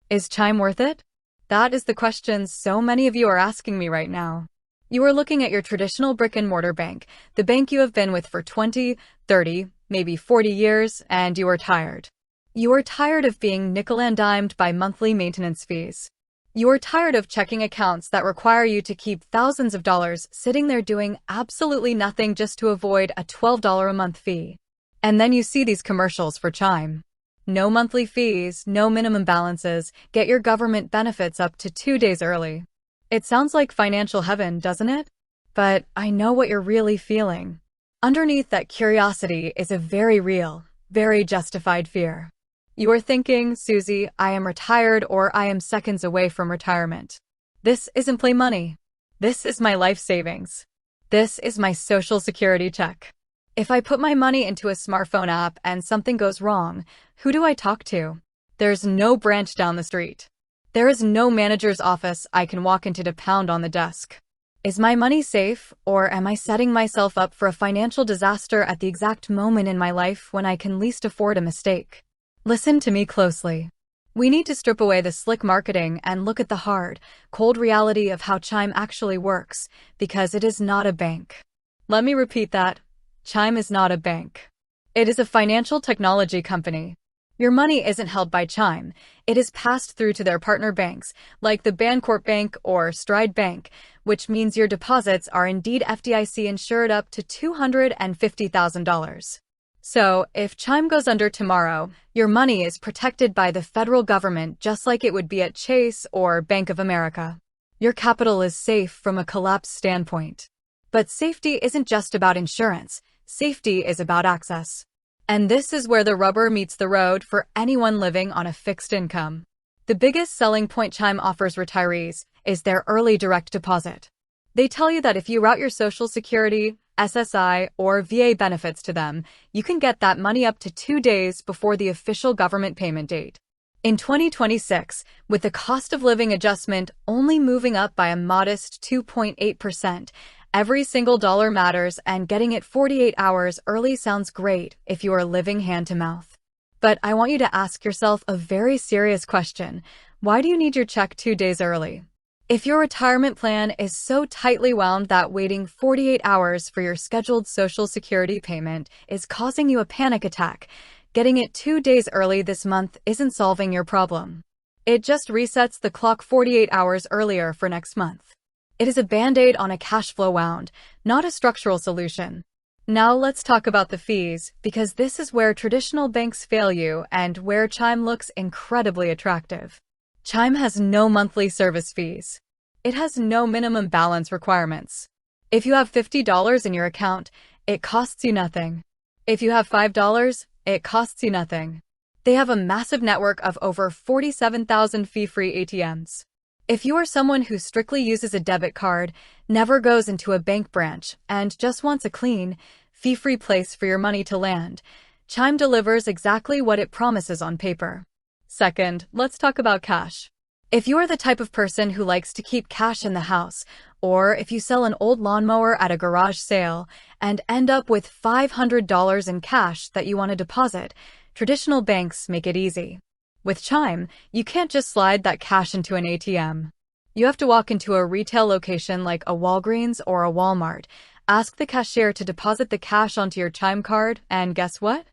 Is Chime worth it? That is the question so many of you are asking me right now. You are looking at your traditional brick-and-mortar bank, the bank you have been with for 20, 30, maybe 40 years, and you are tired. You are tired of being nickel-and-dimed by monthly maintenance fees. You are tired of checking accounts that require you to keep thousands of dollars sitting there doing absolutely nothing just to avoid a $12 a month fee. And then you see these commercials for Chime. No monthly fees, no minimum balances, get your government benefits up to 2 days early. It sounds like financial heaven, doesn't it? But I know what you're really feeling. Underneath that curiosity is a very real, very justified fear. You are thinking, Susie, I am retired or I am seconds away from retirement. This isn't play money. This is my life savings. This is my social security check. If I put my money into a smartphone app and something goes wrong, who do I talk to? There's no branch down the street. There is no manager's office I can walk into to pound on the desk. Is my money safe, or am I setting myself up for a financial disaster at the exact moment in my life when I can least afford a mistake? Listen to me closely. We need to strip away the slick marketing and look at the hard, cold reality of how Chime actually works, because it is not a bank. Let me repeat that. Chime is not a bank. It is a financial technology company. Your money isn't held by Chime. It is passed through to their partner banks, like the Bancorp Bank or Stride Bank, which means your deposits are indeed FDIC insured up to $250,000. So, if Chime goes under tomorrow, your money is protected by the federal government just like it would be at Chase or Bank of America. Your capital is safe from a collapse standpoint. But safety isn't just about insurance. Safety is about access. And this is where the rubber meets the road for anyone living on a fixed income. The biggest selling point Chime offers retirees is their early direct deposit. They tell you that if you route your Social Security, SSI, or VA benefits to them, you can get that money up to 2 days before the official government payment date. In 2026, with the cost of living adjustment only moving up by a modest 2.8%, every single dollar matters, and getting it 48 hours early sounds great if you are living hand to mouth. But I want you to ask yourself a very serious question. Why do you need your check 2 days early? If your retirement plan is so tightly wound that waiting 48 hours for your scheduled Social Security payment is causing you a panic attack, getting it 2 days early this month isn't solving your problem. It just resets the clock 48 hours earlier for next month. It is a band-aid on a cash flow wound, not a structural solution. Now let's talk about the fees, because this is where traditional banks fail you and where Chime looks incredibly attractive. Chime has no monthly service fees. It has no minimum balance requirements. If you have $50 in your account, it costs you nothing. If you have $5, it costs you nothing. They have a massive network of over 47,000 fee-free ATMs. If you are someone who strictly uses a debit card, never goes into a bank branch, and just wants a clean, fee-free place for your money to land, Chime delivers exactly what it promises on paper. Second, let's talk about cash. If you are the type of person who likes to keep cash in the house, or if you sell an old lawnmower at a garage sale and end up with $500 in cash that you want to deposit, traditional banks make it easy. With Chime, you can't just slide that cash into an ATM. You have to walk into a retail location like a Walgreens or a Walmart, ask the cashier to deposit the cash onto your Chime card, and guess what?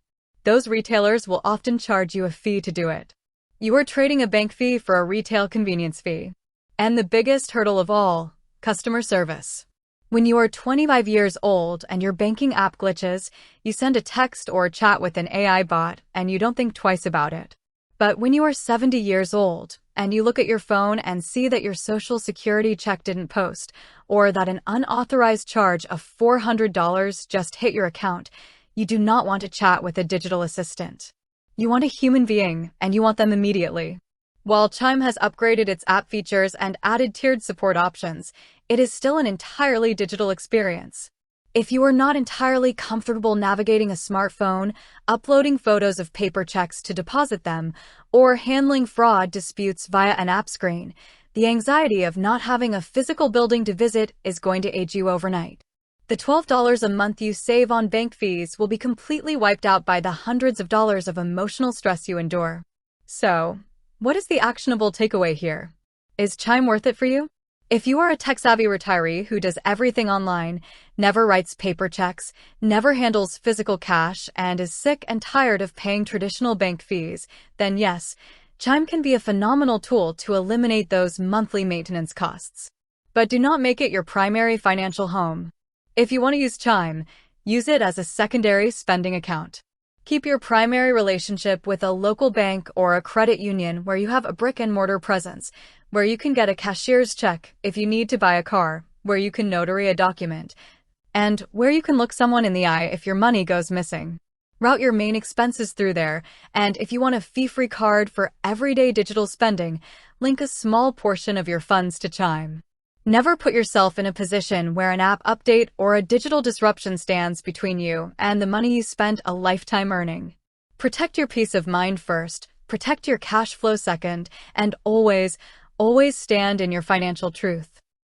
Those retailers will often charge you a fee to do it. You are trading a bank fee for a retail convenience fee. And the biggest hurdle of all, customer service. When you are 25 years old and your banking app glitches, you send a text or chat with an AI bot and you don't think twice about it. But when you are 70 years old and you look at your phone and see that your Social Security check didn't post, or that an unauthorized charge of $400 just hit your account, you do not want to chat with a digital assistant. You want a human being, and you want them immediately. While Chime has upgraded its app features and added tiered support options, it is still an entirely digital experience. If you are not entirely comfortable navigating a smartphone, uploading photos of paper checks to deposit them, or handling fraud disputes via an app screen, the anxiety of not having a physical building to visit is going to age you overnight. The $12 a month you save on bank fees will be completely wiped out by the hundreds of dollars of emotional stress you endure. So, What is the actionable takeaway here? Is Chime worth it for you? If you are a tech-savvy retiree who does everything online, never writes paper checks, never handles physical cash, and is sick and tired of paying traditional bank fees, then yes, Chime can be a phenomenal tool to eliminate those monthly maintenance costs. But do not make it your primary financial home. If you want to use Chime, use it as a secondary spending account. Keep your primary relationship with a local bank or a credit union where you have a brick-and-mortar presence, where you can get a cashier's check if you need to buy a car, where you can notary a document, and where you can look someone in the eye if your money goes missing. Route your main expenses through there, and if you want a fee-free card for everyday digital spending, link a small portion of your funds to Chime. Never put yourself in a position where an app update or a digital disruption stands between you and the money you spent a lifetime earning. Protect your peace of mind first, protect your cash flow second, and always stand in your financial truth.